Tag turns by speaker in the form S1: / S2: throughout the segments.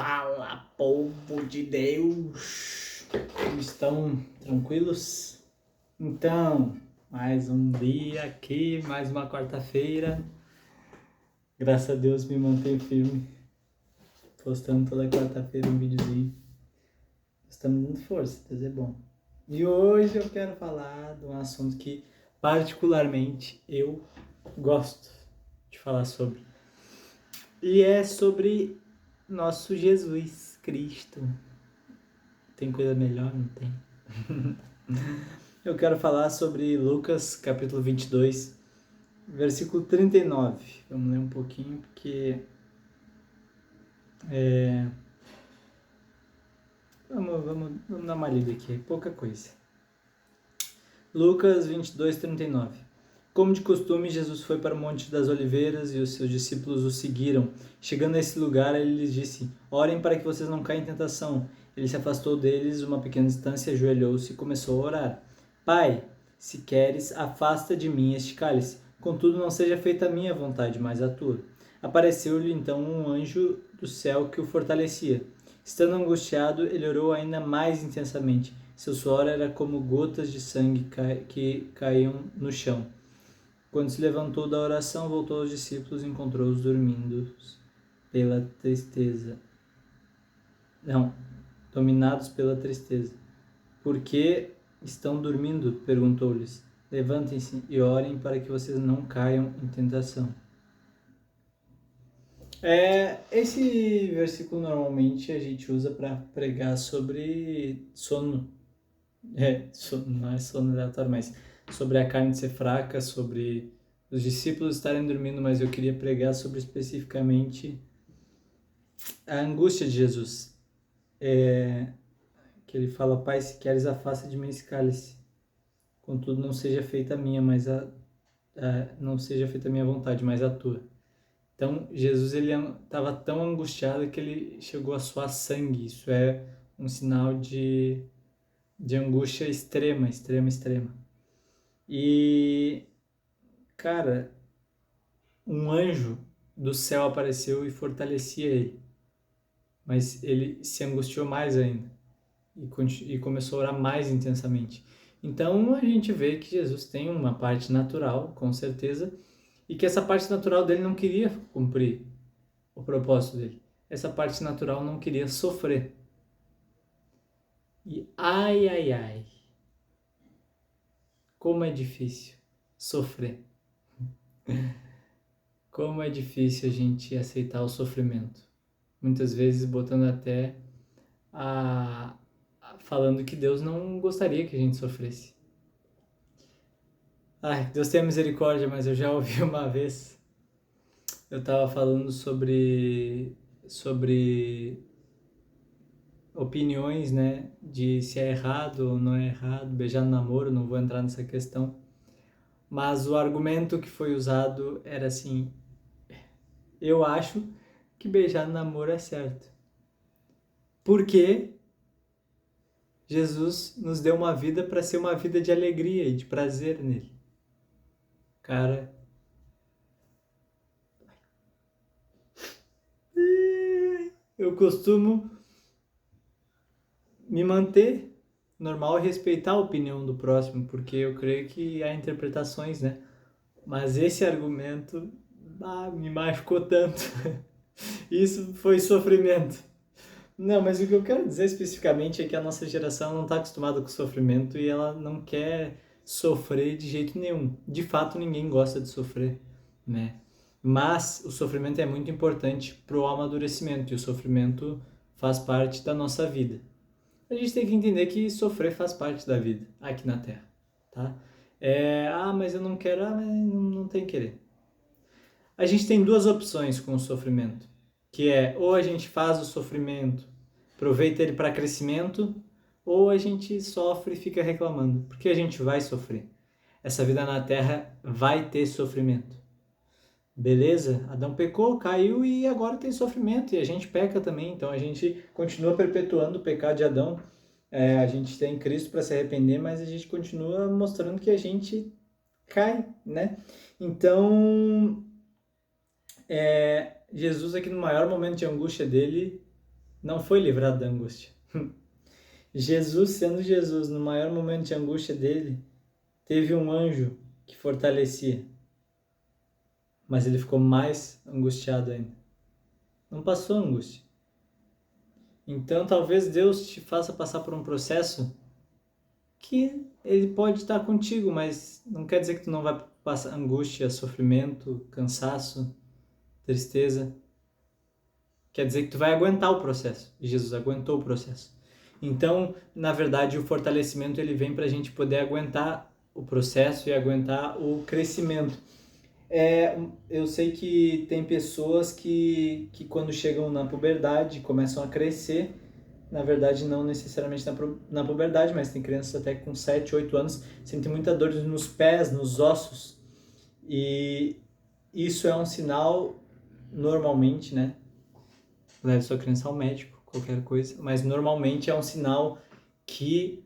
S1: Fala, povo de Deus! Como estão? Tranquilos? Então, mais um dia aqui, mais uma quarta-feira. Graças a Deus me mantenho firme, postando toda quarta-feira um videozinho. Estamos dando força, Deus é bom. E hoje eu quero falar de um assunto que particularmente eu gosto de falar sobre. E é sobre nosso Jesus Cristo. Tem coisa melhor? Não tem. Eu quero falar sobre Lucas, capítulo 22, versículo 39. Vamos ler um pouquinho, porque... Vamos dar uma lida aqui, pouca coisa. Lucas 22, 39. Como de costume, Jesus foi para o Monte das Oliveiras e os seus discípulos o seguiram. Chegando a esse lugar, ele lhes disse: Orem para que vocês não caiam em tentação. Ele se afastou deles uma pequena distância, ajoelhou-se e começou a orar. Pai, se queres, afasta de mim este cálice. Contudo, não seja feita a minha vontade, mas a tua. Apareceu-lhe então um anjo do céu que o fortalecia. Estando angustiado, ele orou ainda mais intensamente. Seu suor era como gotas de sangue que caíam no chão. Quando se levantou da oração, voltou aos discípulos e encontrou-os dormindo pela tristeza. Dominados pela tristeza. Por que estão dormindo? Perguntou-lhes. Levantem-se e orem para que vocês não caiam em tentação. Esse versículo normalmente a gente usa para pregar sobre sono. Não é sono aleatório, mas sobre a carne ser fraca, sobre os discípulos estarem dormindo, mas eu queria pregar sobre especificamente a angústia de Jesus. Que ele fala: Pai, se queres, afasta de mim esse cálice. Contudo, não seja feita a minha, não seja feita a minha vontade, mas a tua. Então, Jesus ele estava tão angustiado que ele chegou a suar sangue. Isso é um sinal de angústia extrema. E, cara, um anjo do céu apareceu e fortalecia ele. Mas ele se angustiou mais ainda e começou a orar mais intensamente. Então, a gente vê que Jesus tem uma parte natural, com certeza, e que essa parte natural dele não queria cumprir o propósito dele. Essa parte natural não queria sofrer. E ai, como é difícil sofrer. Como é difícil a gente aceitar o sofrimento. Muitas vezes botando até falando que Deus não gostaria que a gente sofresse. Ai, Deus tenha misericórdia, mas eu já ouvi uma vez. Eu estava falando sobre opiniões, né, de se é errado ou não é errado beijar no namoro, não vou entrar nessa questão. Mas o argumento que foi usado era assim: eu acho que beijar no namoro é certo. Porque Jesus nos deu uma vida para ser uma vida de alegria e de prazer nele. Cara, eu costumo me manter normal e respeitar a opinião do próximo, porque eu creio que há interpretações, né? Mas esse argumento me machucou tanto. Isso foi sofrimento. Não, mas o que eu quero dizer especificamente é que a nossa geração não está acostumada com sofrimento e ela não quer sofrer de jeito nenhum. De fato, ninguém gosta de sofrer, né? Mas o sofrimento é muito importante para o amadurecimento e o sofrimento faz parte da nossa vida. A gente tem que entender que sofrer faz parte da vida aqui na Terra, tá? Mas eu não quero, mas não tem que querer. A gente tem duas opções com o sofrimento, que é ou a gente faz o sofrimento, aproveita ele para crescimento, ou a gente sofre e fica reclamando, porque a gente vai sofrer. Essa vida na Terra vai ter sofrimento. Beleza? Adão pecou, caiu e agora tem sofrimento, e a gente peca também, então a gente continua perpetuando o pecado de Adão. A gente tem Cristo para se arrepender, mas a gente continua mostrando que a gente cai, né? Então, Jesus aqui no maior momento de angústia dele, não foi livrado da angústia. Jesus, sendo Jesus, no maior momento de angústia dele, teve um anjo que fortalecia, mas ele ficou mais angustiado ainda. Não passou a angústia. Então, talvez Deus te faça passar por um processo que ele pode estar contigo, mas não quer dizer que tu não vai passar angústia, sofrimento, cansaço, tristeza. Quer dizer que tu vai aguentar o processo. E Jesus aguentou o processo. Então, na verdade, o fortalecimento ele vem para a gente poder aguentar o processo e aguentar o crescimento. Eu sei que tem pessoas que quando chegam na puberdade começam a crescer. Na verdade, não necessariamente na puberdade, mas tem crianças até com 7, 8 anos, sentem muita dor nos pés, nos ossos. E isso é um sinal, normalmente, né? Leve sua criança ao médico, qualquer coisa, mas normalmente é um sinal que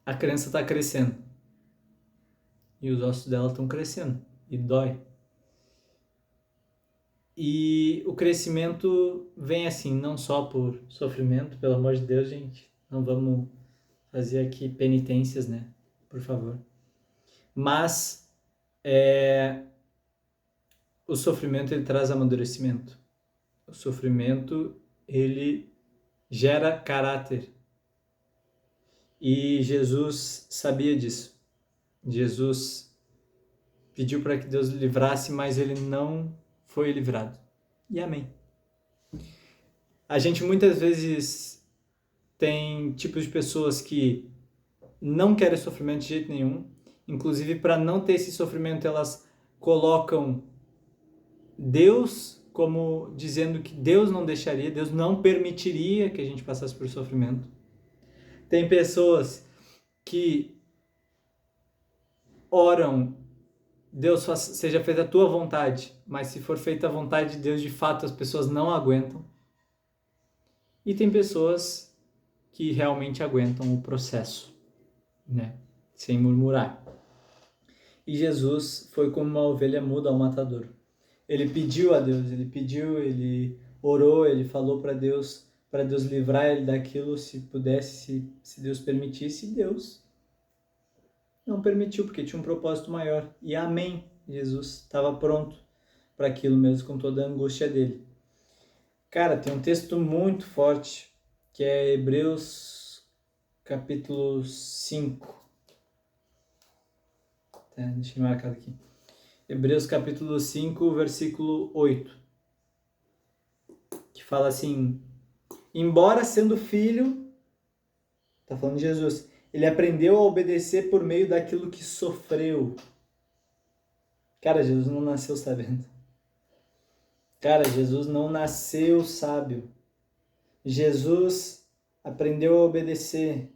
S1: a criança está crescendo. E os ossos dela estão crescendo. E dói. E o crescimento vem assim, não só por sofrimento, pelo amor de Deus, gente. Não vamos fazer aqui penitências, né? Por favor. Mas o sofrimento ele traz amadurecimento. O sofrimento ele gera caráter. E Jesus sabia disso. Jesus pediu para que Deus o livrasse, mas ele não foi livrado. E amém. A gente muitas vezes tem tipos de pessoas que não querem sofrimento de jeito nenhum. Inclusive, para não ter esse sofrimento, elas colocam Deus como dizendo que Deus não deixaria, Deus não permitiria que a gente passasse por sofrimento. Tem pessoas que oram, Deus seja feita a tua vontade, mas se for feita a vontade de Deus, de fato as pessoas não aguentam. E tem pessoas que realmente aguentam o processo, né? Sem murmurar. E Jesus foi como uma ovelha muda ao matadouro. Ele pediu a Deus, ele orou, ele falou para Deus livrar ele daquilo, se pudesse, se Deus permitisse, e Deus não permitiu, porque tinha um propósito maior. E amém, Jesus estava pronto para aquilo mesmo, com toda a angústia dele. Cara, tem um texto muito forte, que é Hebreus capítulo 5. Deixa eu marcar aqui. Hebreus capítulo 5, versículo 8. Que fala assim: embora sendo filho, tá falando de Jesus, ele aprendeu a obedecer por meio daquilo que sofreu. Cara, Jesus não nasceu sabendo. Cara, Jesus não nasceu sábio. Jesus aprendeu a obedecer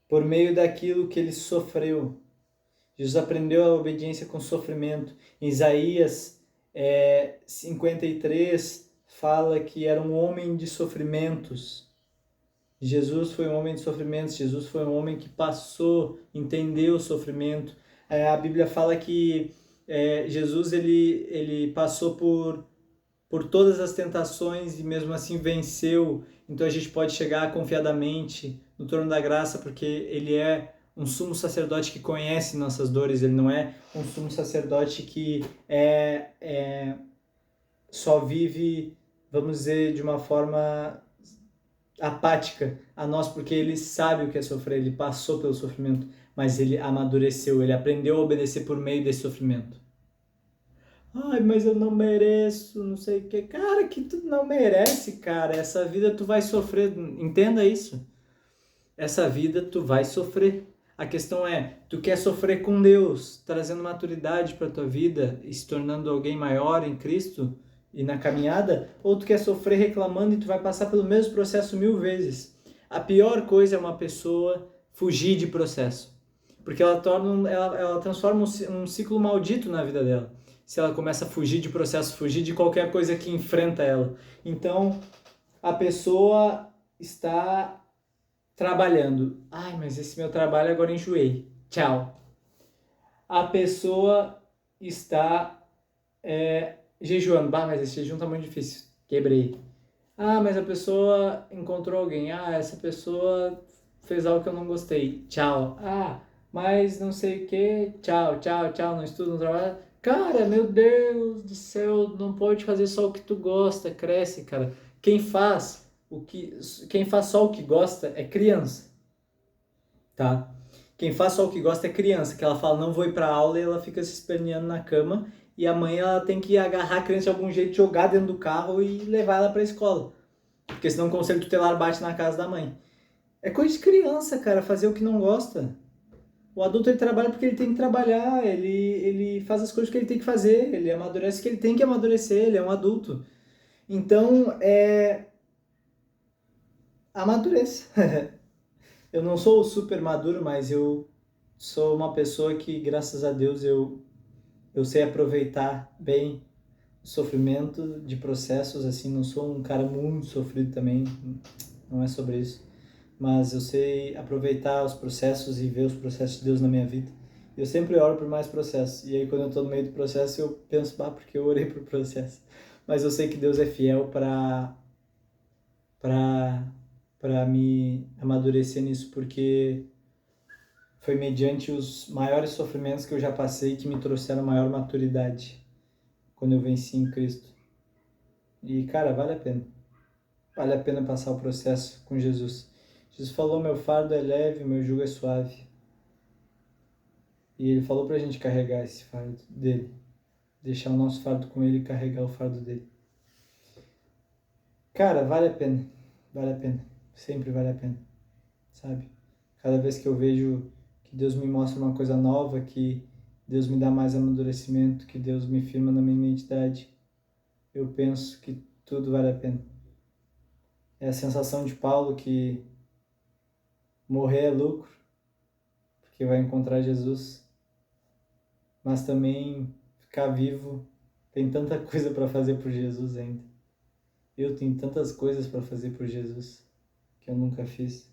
S1: por meio daquilo que ele sofreu. Jesus aprendeu a obediência com sofrimento. Em Isaías 53 fala que era um homem de sofrimentos. Jesus foi um homem de sofrimentos. Jesus foi um homem que passou, entendeu o sofrimento. A Bíblia fala que Jesus ele passou por todas as tentações e mesmo assim venceu. Então a gente pode chegar confiadamente no trono da graça, porque ele é um sumo sacerdote que conhece nossas dores. Ele não é um sumo sacerdote que só vive, vamos dizer, de uma forma apática a nós, porque ele sabe o que é sofrer, ele passou pelo sofrimento, mas ele amadureceu, ele aprendeu a obedecer por meio desse sofrimento. Ai, mas eu não mereço, não sei o que. Cara, que tu não merece, cara. Essa vida tu vai sofrer. Entenda isso. Essa vida tu vai sofrer. A questão é, tu quer sofrer com Deus, trazendo maturidade para tua vida e se tornando alguém maior em Cristo e na caminhada, ou tu quer sofrer reclamando e tu vai passar pelo mesmo processo 1000 vezes. A pior coisa é uma pessoa fugir de processo, porque ela transforma um ciclo maldito na vida dela. Se ela começa a fugir de processo, fugir de qualquer coisa que enfrenta ela. Então, a pessoa está trabalhando. Ai, mas esse meu trabalho agora enjoei. Tchau. A pessoa está jejuando. Bah, mas esse jejum tá muito difícil. Quebrei. Ah, mas a pessoa encontrou alguém. Ah, essa pessoa fez algo que eu não gostei. Tchau. Ah, mas não sei o que. Tchau, tchau, tchau. Não estudo, não trabalho. Cara, meu Deus do céu, não pode fazer só o que tu gosta. Cresce, cara. Quem faz quem faz só o que gosta é criança, tá? Quem faz só o que gosta é criança, que ela fala não vou ir pra aula e ela fica se esperneando na cama e a mãe ela tem que agarrar a criança de algum jeito, jogar dentro do carro e levar ela pra escola. Porque senão o conselho tutelar bate na casa da mãe. É coisa de criança, cara, fazer o que não gosta. O adulto ele trabalha porque ele tem que trabalhar, ele faz as coisas que ele tem que fazer, ele amadurece que ele tem que amadurecer, ele é um adulto. Então, amadureça. Eu não sou super maduro, mas eu sou uma pessoa que, graças a Deus, eu sei aproveitar bem o sofrimento de processos, assim, não sou um cara muito sofrido também, não é sobre isso. Mas eu sei aproveitar os processos e ver os processos de Deus na minha vida. Eu sempre oro por mais processos. E aí, quando eu estou no meio do processo, eu penso, porque eu orei por processo. Mas eu sei que Deus é fiel para me amadurecer nisso, porque foi mediante os maiores sofrimentos que eu já passei que me trouxeram maior maturidade quando eu venci em Cristo. E, cara, vale a pena. Vale a pena passar o processo com Jesus. Jesus falou, meu fardo é leve, meu jugo é suave. E ele falou pra gente carregar esse fardo dele. Deixar o nosso fardo com ele e carregar o fardo dele. Cara, vale a pena. Vale a pena. Sempre vale a pena. Sabe? Cada vez que eu vejo que Deus me mostra uma coisa nova, que Deus me dá mais amadurecimento, que Deus me firma na minha identidade, eu penso que tudo vale a pena. É a sensação de Paulo que morrer é lucro, porque vai encontrar Jesus, mas também ficar vivo tem tanta coisa para fazer por Jesus ainda. Eu tenho tantas coisas para fazer por Jesus que eu nunca fiz,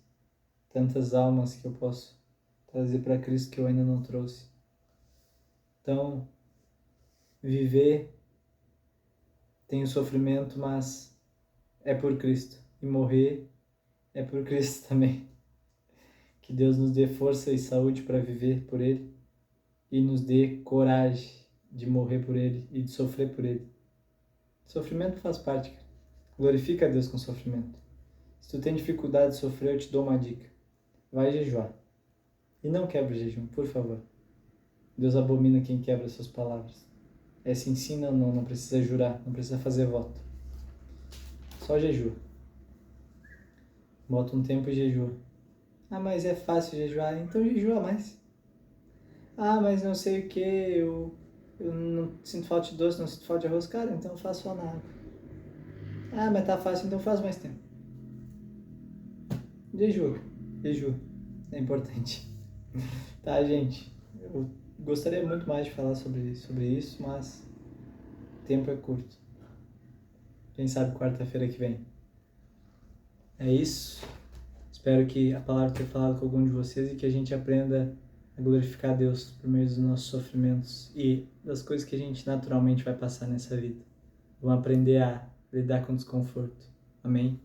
S1: tantas almas que eu posso trazer para Cristo que eu ainda não trouxe. Então, viver tem o sofrimento, mas é por Cristo, e morrer é por Cristo também. Que Deus nos dê força e saúde para viver por Ele e nos dê coragem de morrer por Ele e de sofrer por Ele. Sofrimento faz parte, cara. Glorifica a Deus com sofrimento. Se tu tem dificuldade de sofrer, eu te dou uma dica. Vai jejuar. E não quebra o jejum, por favor. Deus abomina quem quebra suas palavras. Se ensina ou não, não precisa jurar, não precisa fazer voto. Só jejua. Bota um tempo e jejua. Ah, mas é fácil jejuar, então jejua mais. Ah, mas não sei o que, eu não sinto falta de doce, não sinto falta de arroz. Cara, então faz só na água. Ah, mas tá fácil, então faz mais tempo. Jejua. É importante. Tá, gente? Eu gostaria muito mais de falar sobre isso, mas o tempo é curto. Quem sabe quarta-feira que vem. É isso. Espero que a palavra tenha falado com algum de vocês e que a gente aprenda a glorificar a Deus por meio dos nossos sofrimentos e das coisas que a gente naturalmente vai passar nessa vida. Vamos aprender a lidar com o desconforto. Amém?